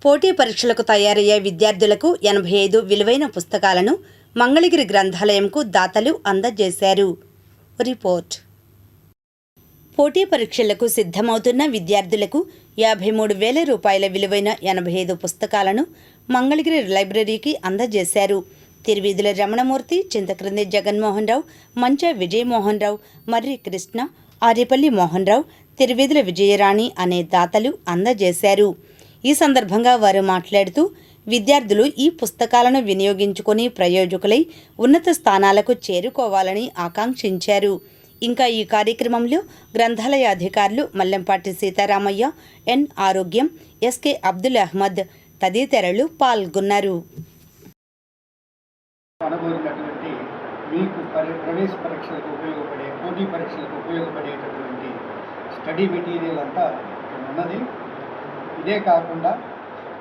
పోటీ పరీక్షలకు తయారయ్యే విద్యార్థులకు 85 విలువైన పుస్తకాలను మంగళగిరి గ్రంథాలయంకు దాతలు అందజేశారు. రిపోర్ట్. పోటీ పరీక్షలకు సిద్ధమవుతున్న విద్యార్థులకు 53,000 రూపాయల విలువైన 85 పుస్తకాలను మంగళగిరి లైబ్రరీకి అందజేశారు. తిరువీధుల రమణమూర్తి, చింతక్రింది జగన్మోహన్ రావు, మంచా విజయమోహన్ రావు, మర్రి కృష్ణ, ఆరేపల్లి మోహన్ రావు, తిరువీధుల విజయరాణి అనే దాతలు అందజేశారు. ఈ సందర్భంగా వారు మాట్లాడుతూ విద్యార్థులు ఈ పుస్తకాలను వినియోగించుకొని ప్రయోజకులై ఉన్నత స్థానాలకు చేరుకోవాలని ఆకాంక్షించారు. ఇంకా ఈ కార్యక్రమంలో గ్రంథాలయ అధికారులు మల్లెంపాటి సీతారామయ్య, ఎన్ ఆరోగ్యం, ఎస్కే అబ్దుల్ అహ్మద్ తదితరులు పాల్గొన్నారు. మీకు ప్రవేశ పరీక్షలకు ఉపయోగపడే, పోటీ పరీక్షలకు ఉపయోగపడేటటువంటి స్టడీ మెటీరియల్ అంతా ఉన్నది. ఇదే కాకుండా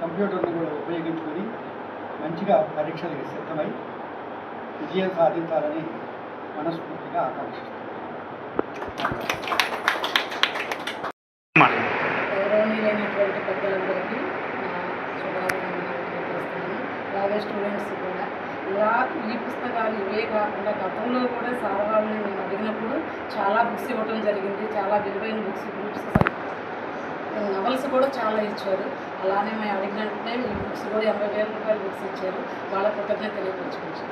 కంప్యూటర్ను కూడా ఉపయోగించుకొని మంచిగా పరీక్షలకు సిద్ధమై విజయం సాధించాలని మనస్ఫూర్తిగా ఆకాంక్షిస్తున్నాను. గౌరవనీయులైనటువంటి పెద్దలందరికీ అలాగే స్టూడెంట్స్ కూడా ఇలా ఈ పుస్తకాలు ఇవే కాకుండా గతంలో కూడా సార్ వాళ్ళని మేము అడిగినప్పుడు చాలా బుక్స్ ఇవ్వడం జరిగింది. చాలా విలువైన బుక్స్, గ్రూప్స్, నవల్స్ కూడా చాలా ఇచ్చారు. అలానే మేము అడిగినట్టునే ఈ బుక్స్ కూడా 80,000 రూపాయల బుక్స్ ఇచ్చారు. వాళ్ళ కృతజ్ఞత తెలియపరచుకుంటాం.